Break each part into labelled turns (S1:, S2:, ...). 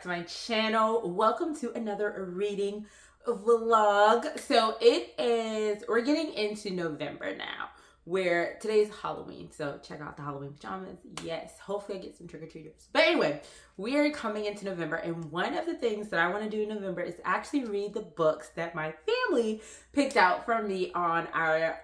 S1: to my channel. Welcome to another reading vlog. So we're getting into November now, where today's Halloween. So check out the Halloween pajamas. Yes, hopefully I get some trick-or-treaters. But anyway, we are coming into November, and one of the things that I want to do in November is actually read the books that my family picked out for me on our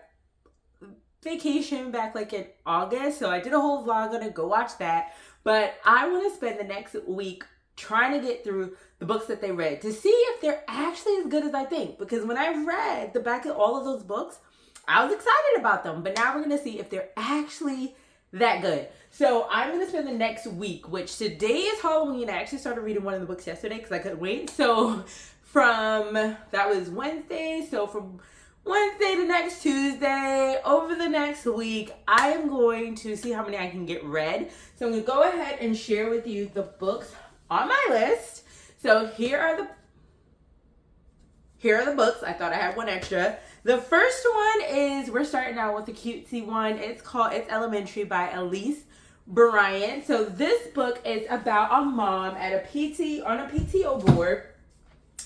S1: vacation back like in August. So I did a whole vlog on it. Go watch that. But I want to spend the next week trying to get through the books that they read to see if they're actually as good as I think. Because when I read the back of all of those books, I was excited about them. But now we're going to see if they're actually that good. So I'm going to spend the next week, which today is Halloween. I actually started reading one of the books yesterday because I couldn't wait. So that was Wednesday. So from Wednesday to next Tuesday, over the next week, I am going to see how many I can get read. So I'm going to go ahead and share with you the books on my list. So here are the books. I thought I had one extra. The first one is, we're starting out with the cutesy one. It's Elementary by Elise, Bryant. So this book is about a mom on a PTO board,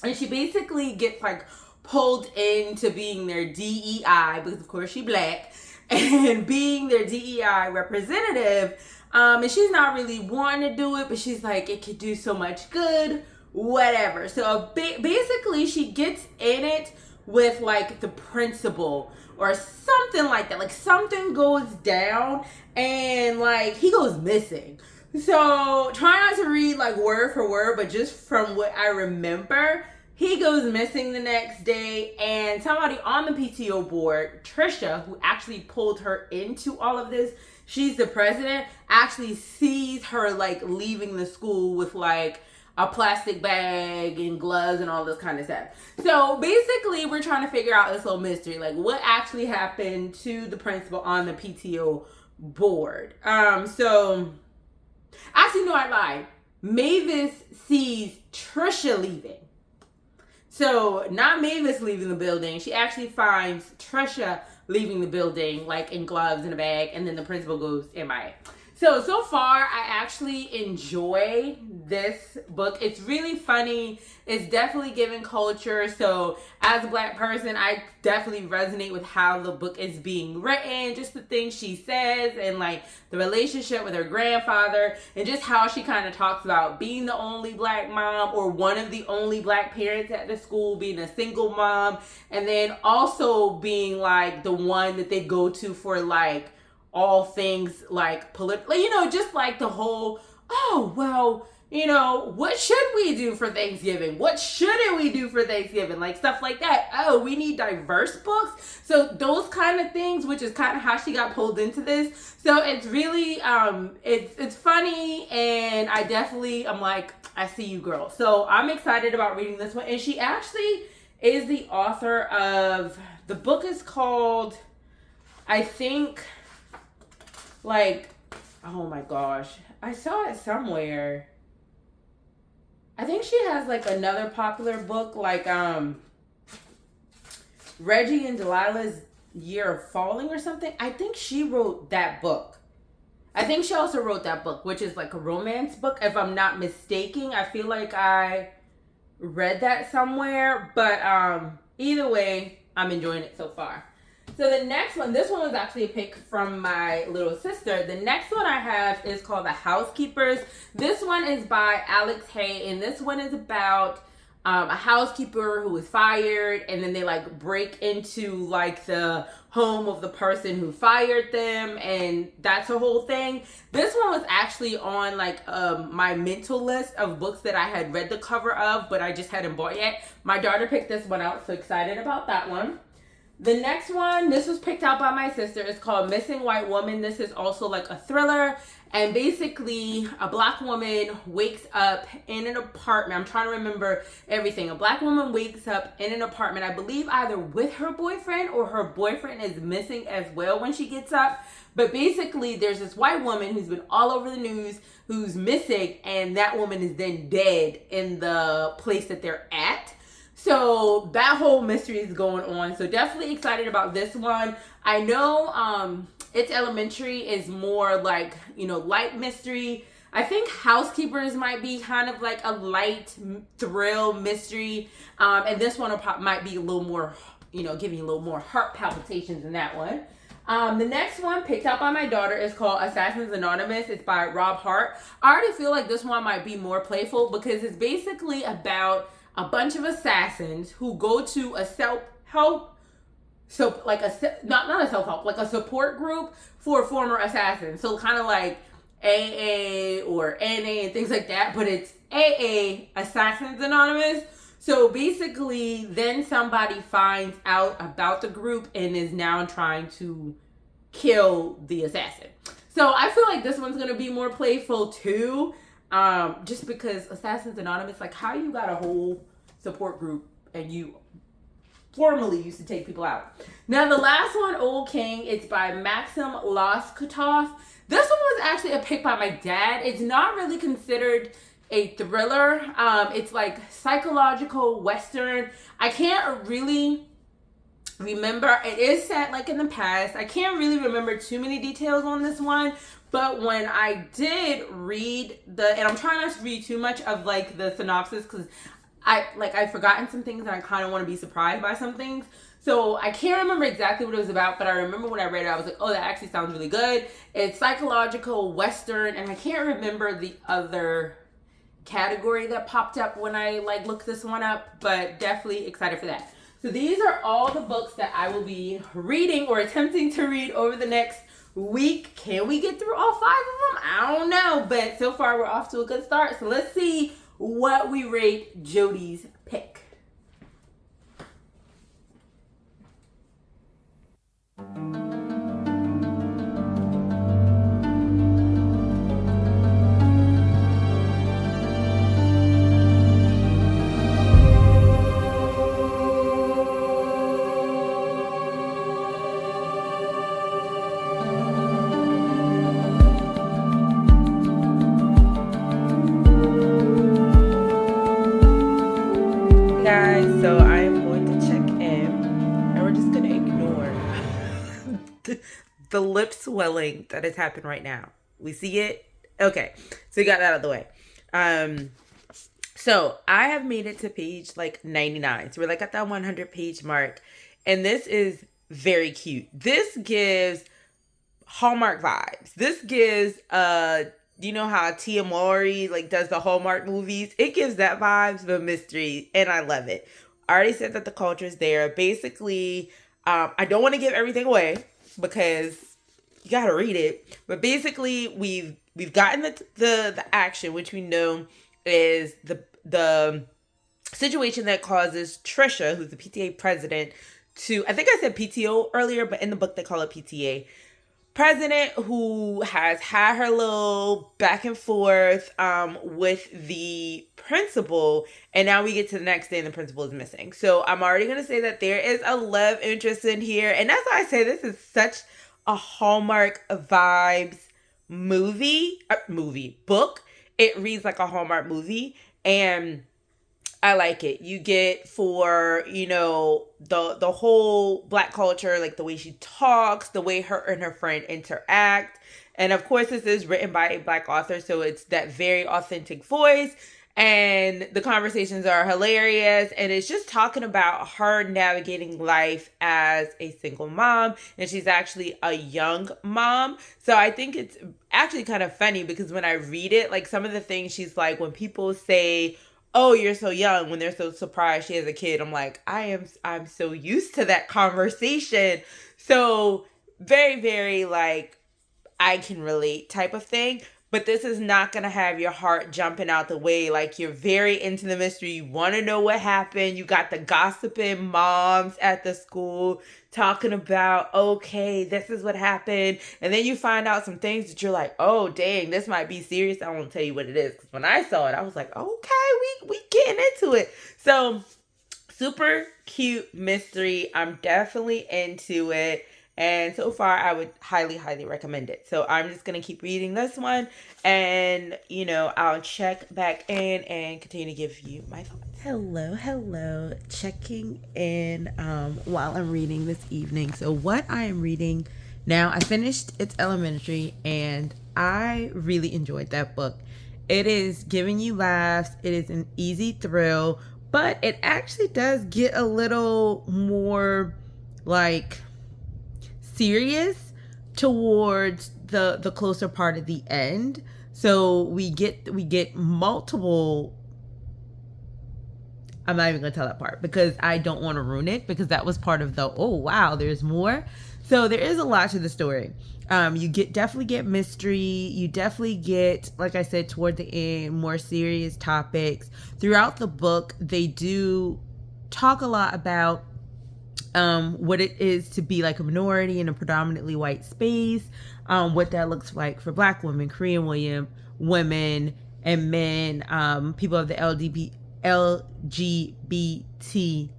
S1: and she basically gets like pulled into being their DEI, because of course she's Black, and being their DEI representative. And she's not really wanting to do it, but she's like, it could do so much good, whatever. So basically she gets in it with like the principal or something like that. Like something goes down and like he goes missing. So try not to read like word for word, but just from what I remember, he goes missing the next day, and somebody on the PTO board, Trisha, who actually pulled her into all of this, she's the president, actually sees her like leaving the school with like a plastic bag and gloves and all this kind of stuff. So basically we're trying to figure out this little mystery, like what actually happened to the principal on the PTO board. So actually, no, I lied. Mavis sees Trisha leaving. So not Mavis leaving the building. She actually finds Trisha leaving the building, like in gloves and a bag, and then the principal goes MIA. So far, I actually enjoy this book. It's really funny. It's definitely giving culture. So as a Black person, I definitely resonate with how the book is being written, just the things she says, and like the relationship with her grandfather, and just how she kind of talks about being the only Black mom, or one of the only Black parents at the school, being a single mom, and then also being like the one that they go to for like all things like political, just like the whole, what should we do for Thanksgiving? What shouldn't we do for Thanksgiving? Like stuff like that. Oh, we need diverse books. So those kind of things, which is kind of how she got pulled into this. So it's really, it's funny, and I'm like, I see you, girl. So I'm excited about reading this one. And she actually is the author of, the book is called, I think, like, oh my gosh, I saw it somewhere. I think she has like another popular book, like Reggie and Delilah's Year of Falling or something. I think she wrote that book. I think she also wrote that book, which is like a romance book, if I'm not mistaken. I feel like I read that somewhere, but either way, I'm enjoying it so far. So the next one, this one was actually a pick from my little sister. The next one I have is called The Housekeepers. This one is by Alex Hay, and this one is about a housekeeper who was fired, and then they like break into like the home of the person who fired them, and that's a whole thing. This one was actually on like my mental list of books that I had read the cover of, but I just hadn't bought yet. My daughter picked this one out, so excited about that one. The next one, this was picked out by my sister. It's called Missing White Woman. This is also like a thriller. And basically, a Black woman wakes up in an apartment. I'm trying to remember everything. A Black woman wakes up in an apartment, I believe either with her boyfriend, or her boyfriend is missing as well when she gets up. But basically, there's this white woman who's been all over the news, who's missing, and that woman is then dead in the place that they're at. So that whole mystery is going on. So definitely excited about this one. I know It's Elementary is more like, light mystery. I think Housekeepers might be kind of like a light thrill mystery. And this one might be a little more, giving you a little more heart palpitations than that one. The next one picked up by my daughter is called Assassins Anonymous. It's by Rob Hart. I already feel like this one might be more playful because it's basically about a bunch of assassins who go to a self-help, like not a self-help, like a support group for former assassins. So kind of like AA or NA and things like that, but it's AA, Assassins Anonymous. So basically, then somebody finds out about the group and is now trying to kill the assassin. So I feel like this one's going to be more playful too. Just because Assassins Anonymous, like how you got a whole support group and you formerly used to take people out. Now the last one, Old King, it's by Maxim Loskutoff. This one was actually a pick by my dad. It's not really considered a thriller. It's like psychological Western. I can't really remember. It is set like in the past. I can't really remember too many details on this one. But when I did read and I'm trying not to read too much of like the synopsis because I've forgotten some things and I kind of want to be surprised by some things. So I can't remember exactly what it was about, but I remember when I read it, I was like, oh, that actually sounds really good. It's psychological Western, and I can't remember the other category that popped up when I looked this one up, but definitely excited for that. So these are all the books that I will be reading or attempting to read over the next week. Can we get through all 5 of them? I don't know, but so far we're off to a good start. So let's see what we rate Jody's pick. So I am going to check in and we're just going to ignore the lip swelling that has happened right now. We see it? Okay. So we got that out of the way. So I have made it to page 99. So we're at that 100 page mark. And this is very cute. This gives Hallmark vibes. This gives, you know how Tia Mowry does the Hallmark movies? It gives that vibes, but mystery, and I love it. I already said that the culture is there. Basically, I don't want to give everything away because you got to read it. But basically, we've gotten the action, which we know is the situation that causes Trisha, who's the PTA president, to, I think I said PTO earlier, but in the book they call it PTA. President who has had her little back and forth with the principal, and now we get to the next day and the principal is missing. So I'm already going to say that there is a love interest in here, and that's why I say this is such a Hallmark vibes book. It reads like a Hallmark movie, and I like it. You get for, the whole Black culture, the way she talks, the way her and her friend interact. And of course, this is written by a Black author, so it's that very authentic voice. And the conversations are hilarious. And it's just talking about her navigating life as a single mom. And she's actually a young mom. So I think it's actually kind of funny because when I read it, some of the things she's like, when people say, oh, you're so young, when they're so surprised she has a kid, I'm like, I'm so used to that conversation. So very, very I can relate type of thing. But this is not going to have your heart jumping out the way. You're very into the mystery. You want to know what happened. You got the gossiping moms at the school talking about, okay, this is what happened. And then you find out some things that you're like, oh, dang, this might be serious. I won't tell you what it is. Because when I saw it, I was like, okay, we getting into it. So super cute mystery. I'm definitely into it. And so far, I would highly, highly recommend it. So I'm just going to keep reading this one. And, I'll check back in and continue to give you my thoughts. Hello. Checking in while I'm reading this evening. So what I am reading now, I finished It's Elementary. And I really enjoyed that book. It is giving you laughs. It is an easy thrill, but it actually does get a little more like serious towards the closer part of the end. So we get multiple. I'm not even gonna tell that part because I don't want to ruin it, because that was part of the, oh wow, there's more. So there is a lot to the story. You definitely get mystery. You definitely get, like I said, toward the end, more serious topics. Throughout the book, they do talk a lot about what it is to be like a minority in a predominantly white space, what that looks like for Black women, Korean women, and men, people of the LGBTQ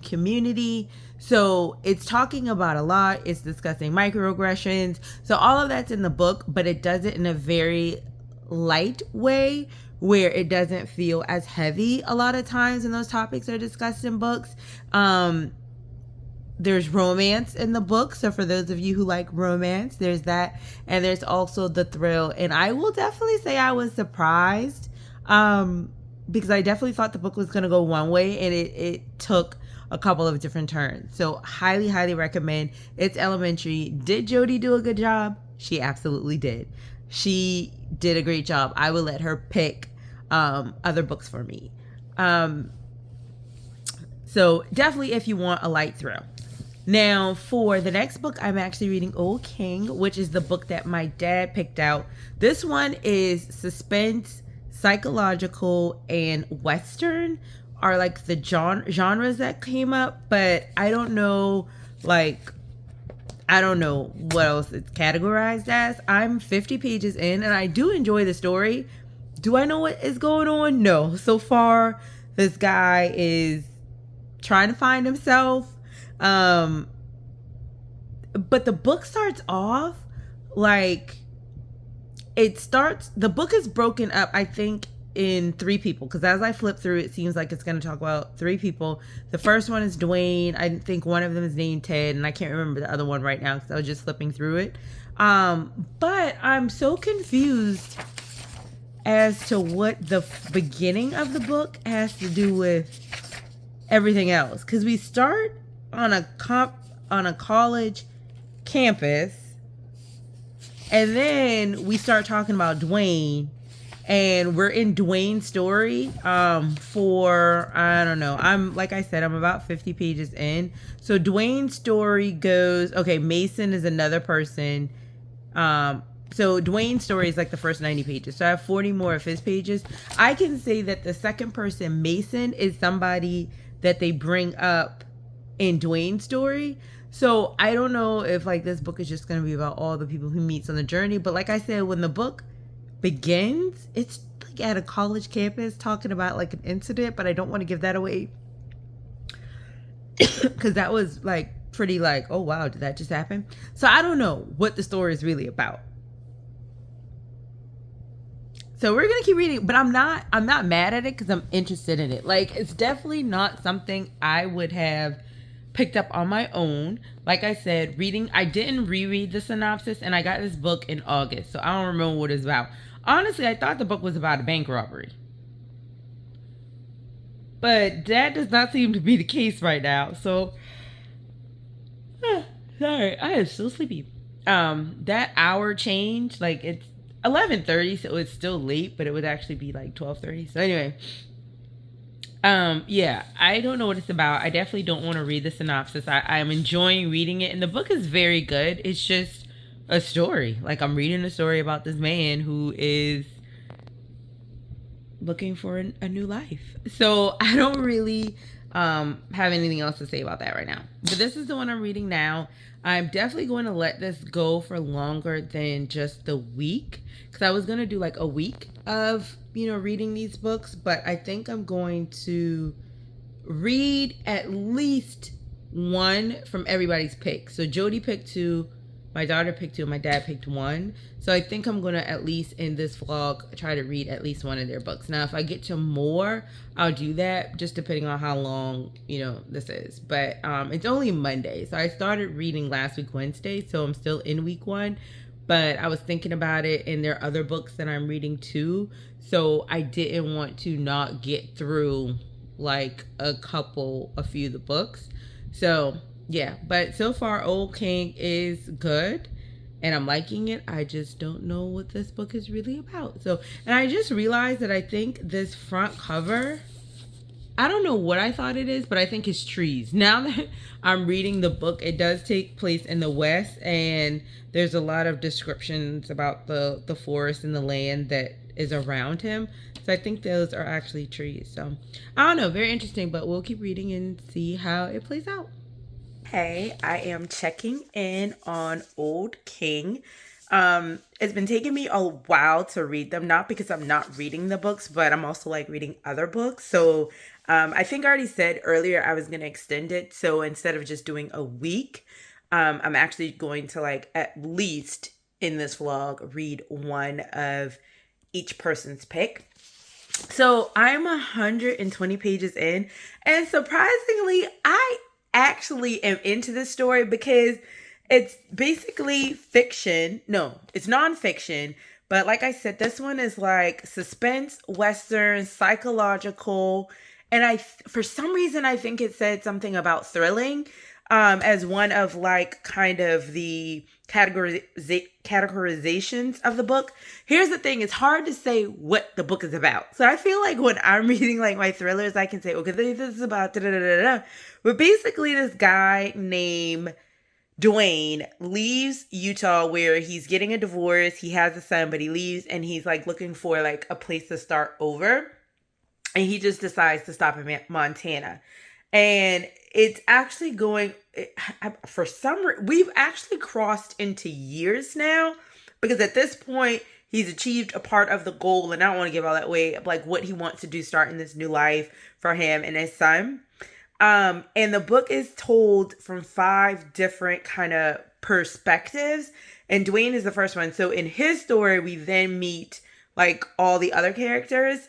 S1: community. So it's talking about a lot. It's discussing microaggressions. So all of that's in the book, but it does it in a very light way where it doesn't feel as heavy a lot of times when those topics are discussed in books. There's romance in the book. So for those of you who like romance, there's that. And there's also the thrill. And I will definitely say I was surprised because I definitely thought the book was going to go one way, and it took a couple of different turns. So highly, highly recommend. It's elementary. Did Jodi do a good job? She absolutely did. She did a great job. I will let her pick other books for me. So definitely if you want a light thrill. Now for the next book, I'm actually reading Old King, which is the book that my dad picked out. This one is suspense, psychological, and Western are like the genres that came up, but I don't know what else it's categorized as. I'm 50 pages in, and I do enjoy the story. Do I know what is going on? No. So far, this guy is trying to find himself. But the book starts off like the book is broken up, I think, in 3 people, because as I flip through, it seems like it's going to talk about 3 people. The first one is Dwayne. I think one of them is named Ted, and I can't remember the other one right now because I was just flipping through it. But I'm so confused as to what the beginning of the book has to do with everything else, because we start on a college campus, and then we start talking about Dwayne, and we're in Dwayne's story for, I don't know, like I said, I'm about 50 pages in. So Dwayne's story goes, okay, Mason is another person. So Dwayne's story is like the first 90 pages. So I have 40 more of his pages. I can say that the second person, Mason, is somebody that they bring up in Dwayne's story. So I don't know if like this book is just going to be about all the people he meets on the journey. But like I said, when the book begins, it's like at a college campus talking about like an incident, but I don't want to give that away because that was like pretty like, oh wow, did that just happen? So I don't know what the story is really about. So we're gonna keep reading, but I'm not mad at it because I'm interested in it. Like, it's definitely not something I would have picked up on my own. Like I said, I didn't reread the synopsis, and I got this book in August, so I don't remember what it's about. Honestly, I thought the book was about a bank robbery, but that does not seem to be the case right now. So, sorry, I am so sleepy. That hour change, like it's 11:30, so it's still late, but it would actually be like 12:30. So anyway, yeah, I don't know what it's about. I definitely don't want to read the synopsis. I'm enjoying reading it, and the book is very good. It's just a story. Like, I'm reading a story about this man who is looking for a new life. So I don't really have anything else to say about that right now. But this is the one I'm reading now. I'm definitely going to let this go for longer than just the week, because I was going to do like a week of, reading these books, but I think I'm going to read at least one from everybody's pick. So Jodi picked 2, my daughter picked 2, and my dad picked 1. So I think I'm going to, at least in this vlog, try to read at least one of their books. Now, if I get to more, I'll do that, just depending on how long, this is. But it's only Monday. So I started reading last week, Wednesday. So I'm still in week 1. but I was thinking about it, and there are other books that I'm reading too. So I didn't want to not get through like a few of the books. So yeah, but so far Old King is good and I'm liking it. I just don't know what this book is really about. So, and I just realized that I think this front cover, I don't know what I thought it is, but I think it's trees. Now that I'm reading the book, it does take place in the West, and there's a lot of descriptions about the forest and the land that is around him. So I think those are actually trees. So I don't know, very interesting, but we'll keep reading and see how it plays out. Hey, I am checking in on Old King. It's been taking me a while to read them, not because I'm not reading the books, but I'm also like reading other books. So I think I already said earlier I was going to extend it. So instead of just doing a week, I'm actually going to like at least in this vlog read one of each person's pick. So I'm 120 pages in, and surprisingly, I actually am into this story because it's basically fiction. No, it's nonfiction. But like I said, this one is like suspense, Western, psychological. And for some reason, I think it said something about thrilling as one of like kind of the categorizations of the book. Here's the thing. It's hard to say what the book is about. So I feel like when I'm reading like my thrillers, I can say, okay, this is about da-da-da-da-da. But basically this guy named Dwayne leaves Utah where he's getting a divorce. He has a son, but he leaves and he's like looking for like a place to start over. And he just decides to stop in Montana. And it's actually going, for some reason, we've actually crossed into years now. Because at this point, he's achieved a part of the goal. And I don't want to give all that away, like what he wants to do starting this new life for him and his son. And the book is told from 5 different kind of perspectives. And Dwayne is the first one. So in his story, we then meet like all the other characters.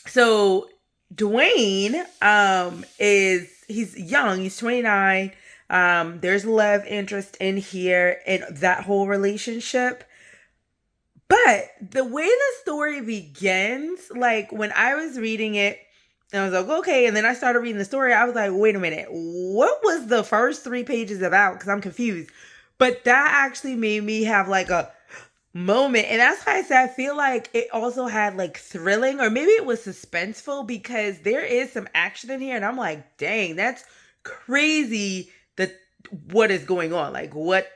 S1: So Dwayne he's young, he's 29. There's love interest in here and that whole relationship. But the way the story begins, like when I was reading it, and I was like, okay, and then I started reading the story, I was like, wait a minute, what was the first 3 pages about? Because I'm confused. But that actually made me have like a moment. And that's why I said I feel like it also had like thrilling, or maybe it was suspenseful, because there is some action in here and I'm like, dang, that's crazy that what is going on, like what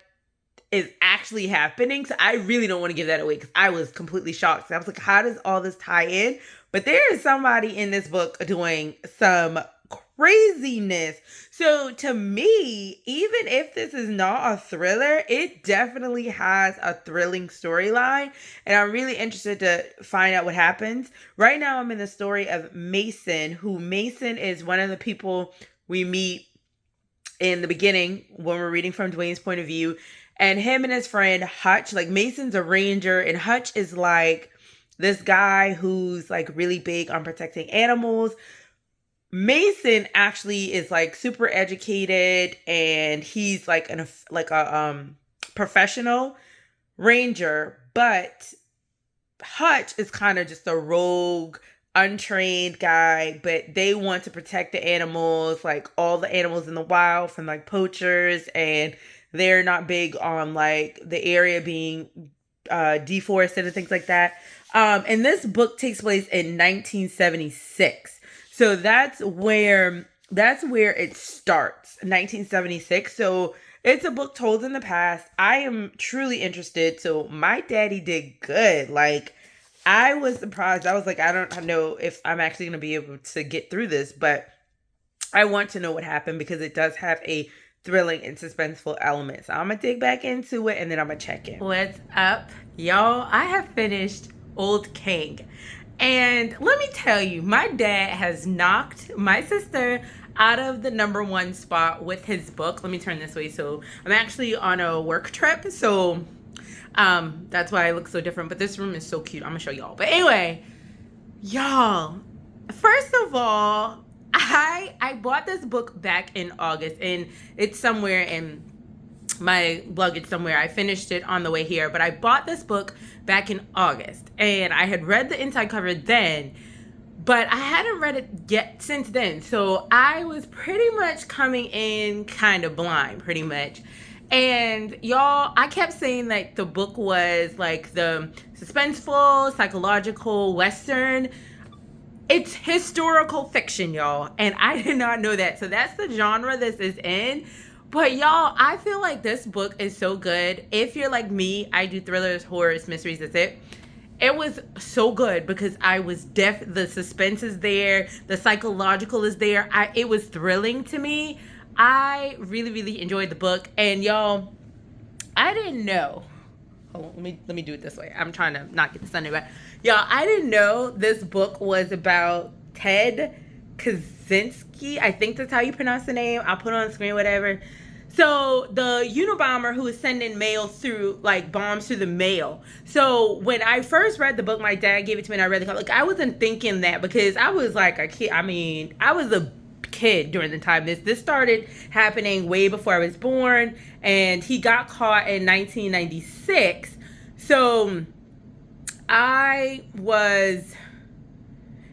S1: is actually happening. So I really don't want to give that away because I was completely shocked. So I was like, how does all this tie in? But there is somebody in this book doing some craziness. So to me, even if this is not a thriller, it definitely has a thrilling storyline. And I'm really interested to find out what happens. Right now, I'm in the story of Mason, Mason is one of the people we meet in the beginning when we're reading from Dwayne's point of view. And him and his friend Hutch, like Mason's a ranger and Hutch is like this guy who's like really big on protecting animals. Mason actually is like super educated and he's like a professional ranger, but Hutch is kind of just a rogue, untrained guy, but they want to protect the animals, like all the animals in the wild from like poachers, and they're not big on like the area being deforested and things like that. And this book takes place in 1976. So that's where it starts, 1976. So it's a book told in the past. I am truly interested. So my daddy did good. Like I was surprised. I was like, I don't know if I'm actually going to be able to get through this, but I want to know what happened because it does have a thrilling and suspenseful element. So I'm going to dig back into it and then I'm going to check in. What's up, y'all? I have finished Old King. And let me tell you, my dad has knocked my sister out of the #1 spot with his book. Let me turn this way. So I'm actually on a work trip. So that's why I look so different. But this room is so cute. I'm going to show y'all. But anyway, y'all, first of all, I bought this book back in August. And it's somewhere in my luggage somewhere. I finished it on the way here, but I bought this book back in August, and I had read the inside cover then, but I hadn't read it yet since then. So I was pretty much coming in kind of blind, pretty much. And y'all, I kept saying like the book was like the suspenseful, psychological, Western. It's historical fiction, y'all, and I did not know that. So that's the genre this is in. But y'all, I feel like this book is so good. If you're like me, I do thrillers, horrors, mysteries, that's it. It was so good because I was the suspense is there, the psychological is there. It was thrilling to me. I really, really enjoyed the book. And y'all, I didn't know. Hold on, let me do it this way. I'm trying to not get the sun in my back. Y'all, I didn't know this book was about Ted Kaczynski. I think that's how you pronounce the name. I'll put it on the screen, whatever. So the Unabomber who is sending mail through, like bombs through the mail. So when I first read the book, my dad gave it to me and I read the cover. Like, I wasn't thinking that because I was like a kid. I mean, I was a kid during the time this started happening way before I was born, and he got caught in 1996. So I was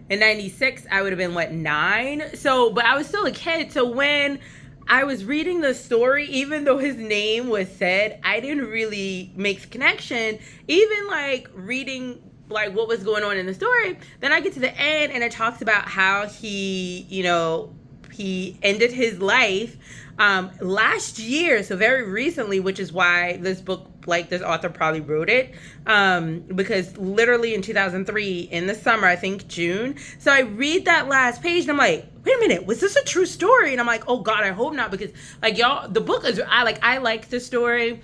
S1: in 96, I would have been what, 9? So, but I was still a kid. So when I was reading the story, even though his name was said, I didn't really make the connection. Even like reading like what was going on in the story, then I get to the end and it talks about how he, you know, he ended his life last year, so very recently, which is why this book, like this author probably wrote it, because literally in 2003 in the summer, I think June. So I read that last page and I'm like, wait a minute, was this a true story? And I'm like, oh God, I hope not, because like y'all, the book is, I like the story.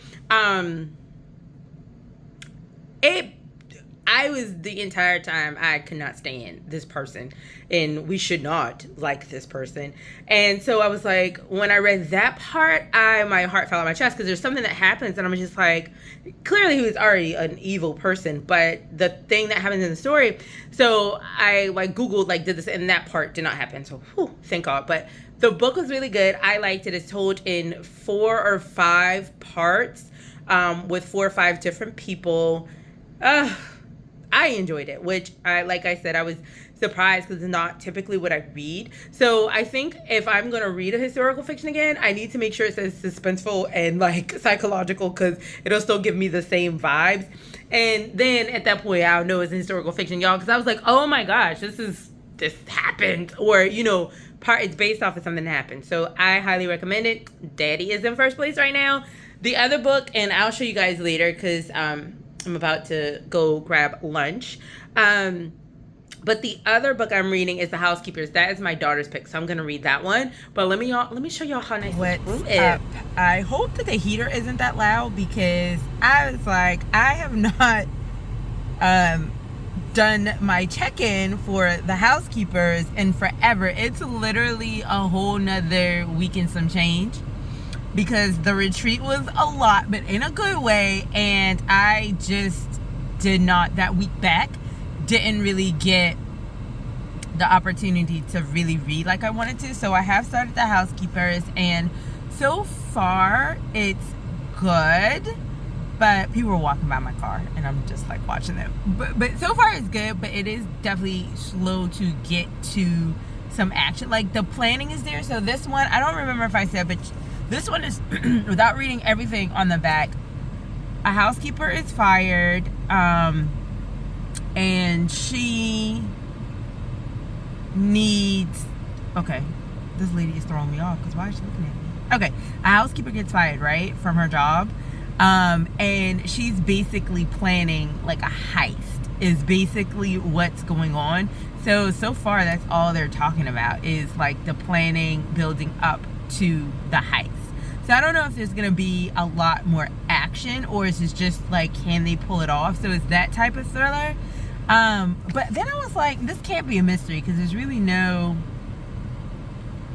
S1: I was the entire time, I could not stand this person, and we should not like this person. And so I was like, when I read that part, my heart fell out of my chest, because there's something that happens and I'm just like, clearly he was already an evil person, but the thing that happens in the story, so I like Googled, like, did this, and that part did not happen. So whew, thank God. But the book was really good. I liked it. It's told in 4 or 5 parts, with 4 or 5 different people. I enjoyed it, which like I said, I was surprised because it's not typically what I read. So I think if I'm going to read a historical fiction again, I need to make sure it says suspenseful and like psychological, because it'll still give me the same vibes. And then at that point, I'll know it's a historical fiction, y'all, because I was like, oh my gosh, this happened, or, you know, it's based off of something that happened. So I highly recommend it. Daddy is in first place right now. The other book, and I'll show you guys later because I'm about to go grab lunch. But the other book I'm reading is The Housekeepers. That is my daughter's pick, so I'm gonna read that one. But let me show y'all how nice this room is. I hope that the heater isn't that loud, because I was like, I have not done my check-in for The Housekeepers in forever. It's literally a whole nother week and some change, because the retreat was a lot, but in a good way, and I just did not, that week back, didn't really get the opportunity to really read like I wanted to. So I have started The Housekeepers, and so far it's good, but people are walking by my car and I'm just like watching them. But so far it's good, but it is definitely slow to get to some action. Like the planning is there. So this one, I don't remember if I said, but this one is, without reading everything on the back, a housekeeper is fired, and she needs, okay, this lady is throwing me off, because why is she looking at me? Okay, a housekeeper gets fired, right, from her job, and she's basically planning like a heist, is basically what's going on. So far that's all they're talking about, is like the planning building up to the heist. So I don't know if there's going to be a lot more action, or is it just like, can they pull it off? So it's that type of thriller. But then I was like, this can't be a mystery, because there's really no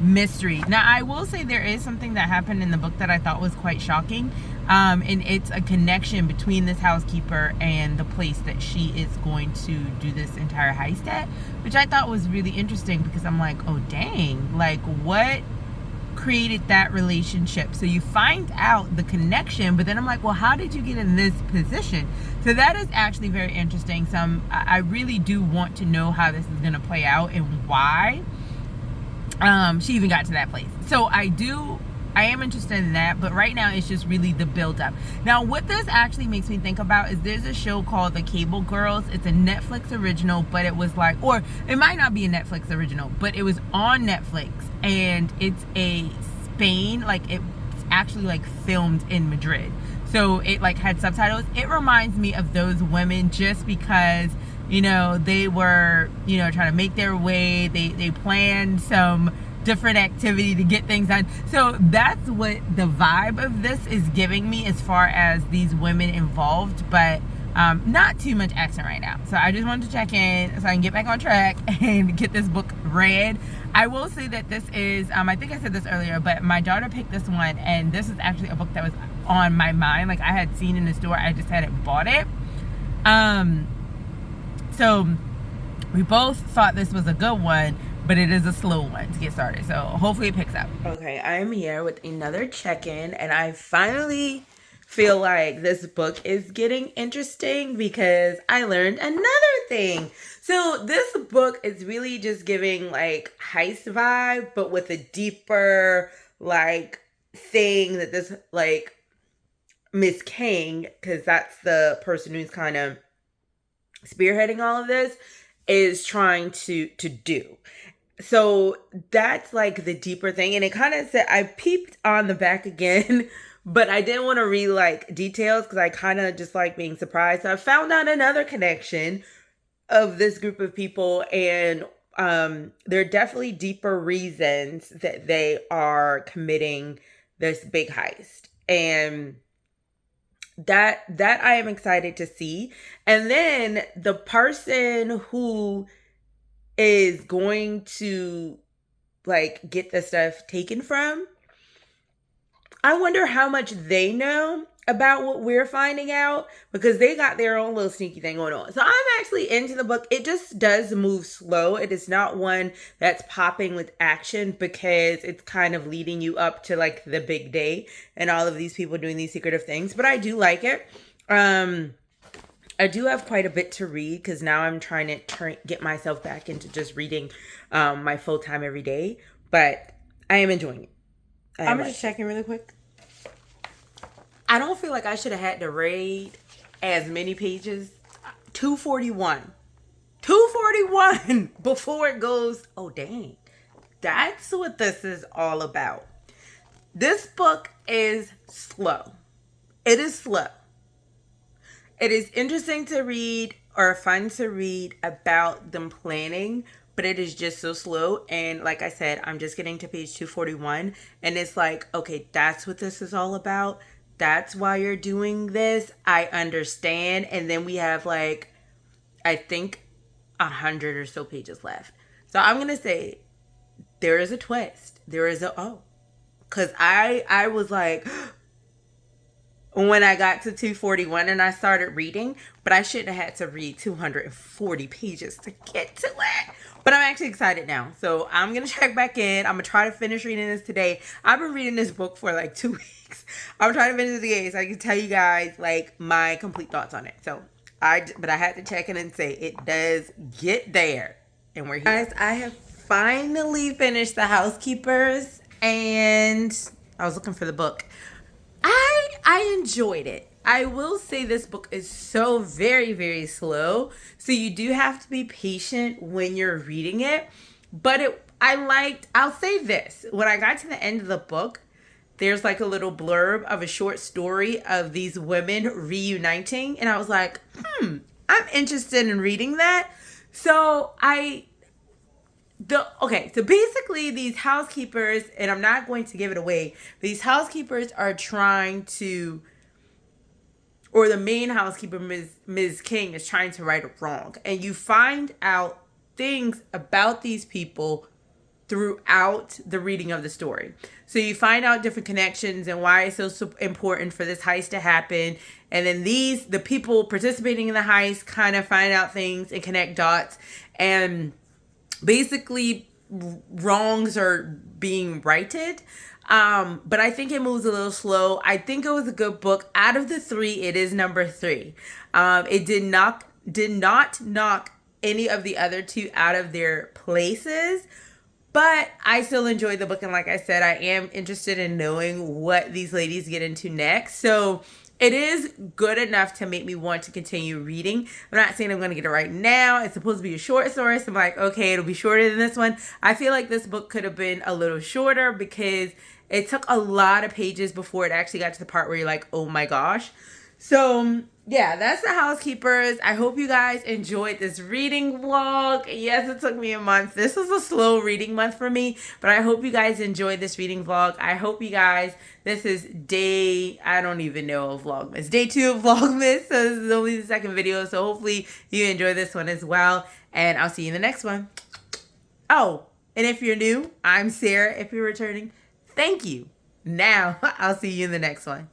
S1: mystery. Now, I will say there is something that happened in the book that I thought was quite shocking. And it's a connection between this housekeeper and the place that she is going to do this entire heist at, which I thought was really interesting, because I'm like, oh dang, like what created that relationship? So you find out the connection, but then I'm like, well, how did you get in this position? So that is actually very interesting. So I really do want to know how this is going to play out and why she even got to that place. So I am interested in that, but right now it's just really the build up. Now, what this actually makes me think about is there's a show called The Cable Girls. It's a Netflix original, but it was like, or it might not be a Netflix original, but it was on Netflix, and it's a Spain, like it's actually like filmed in Madrid. So it like had subtitles. It reminds me of those women just because, you know, they were, you know, trying to make their way. They planned some different activity to get things done. So that's what the vibe of this is giving me as far as these women involved, but not too much action right now. So I just wanted to check in so I can get back on track and get this book read. I will say that this is, I think I said this earlier, but my daughter picked this one, and this is actually a book that was on my mind. Like I had seen in the store, I just hadn't bought it. So we both thought this was a good one, but it is a slow one to get started. So hopefully it picks up. Okay, I am here with another check-in, and I finally feel like this book is getting interesting because I learned another thing. So this book is really just giving like heist vibe, but with a deeper like thing that this like Miss King, because that's the person who's kind of spearheading all of this, is trying to do. So that's like the deeper thing. And it kind of said, I peeped on the back again, but I didn't want to read like details because I kind of just like being surprised. So I found out another connection of this group of people, and there are definitely deeper reasons that they are committing this big heist. And that I am excited to see. And then the person who is going to like get the stuff taken from, I wonder how much they know about what we're finding out, because they got their own little sneaky thing going on. So I'm actually into the book. It just does move slow. It is not one that's popping with action because it's kind of leading you up to like the big day and all of these people doing these secretive things. But I do like it. I do have quite a bit to read because now I'm trying to get myself back into just reading my full time every day. But I am enjoying it. I'm just checking really quick. I don't feel like I should have had to read as many pages. 241. 241 before it goes, oh dang. That's what this is all about. This book is slow. It is slow. It is interesting to read or fun to read about them planning, but it is just so slow. And like I said, I'm just getting to page 241, and it's like, okay, that's what this is all about. That's why you're doing this. I understand. And then we have like, I think 100 or so pages left. So I'm going to say there is a twist. There is because I was like, when I got to 241 and I started reading, but I shouldn't have had to read 240 pages to get to it. But I'm actually excited now. So I'm going to check back in. I'm going to try to finish reading this today. I've been reading this book for like 2 weeks. I'm trying to finish it today so I can tell you guys like my complete thoughts on it. So but I had to check in and say it does get there. And we're here. Guys, I have finally finished the Housekeepers, and I was looking for the book. I enjoyed it. I will say this book is so very, very slow. So you do have to be patient when you're reading it. But I'll say this. When I got to the end of the book, there's like a little blurb of a short story of these women reuniting. And I was like, I'm interested in reading that. So so basically these housekeepers, and I'm not going to give it away, these housekeepers are trying to, or the main housekeeper, Ms. King, is trying to right a wrong. And you find out things about these people throughout the reading of the story. So you find out different connections and why it's so important for this heist to happen. And then the people participating in the heist kind of find out things and connect dots. And basically wrongs are being righted. But I think it moves a little slow. I think it was a good book. Out of the three, it is number 3. It did not knock any of the other two out of their places. But I still enjoyed the book, and like I said, I am interested in knowing what these ladies get into next. So it is good enough to make me want to continue reading. I'm not saying I'm going to get it right now. It's supposed to be a short story, so I'm like, okay, it'll be shorter than this one. I feel like this book could have been a little shorter because it took a lot of pages before it actually got to the part where you're like, oh my gosh. So yeah, that's the Housekeepers. I hope you guys enjoyed this reading vlog. Yes, it took me a month. This was a slow reading month for me, but I hope you guys enjoyed this reading vlog. I hope you guys, this is day, I don't even know of Vlogmas. Day 2 of Vlogmas, so this is only the second video, so hopefully you enjoy this one as well, and I'll see you in the next one. Oh, and if you're new, I'm Sarah. If you're returning, thank you. Now, I'll see you in the next one.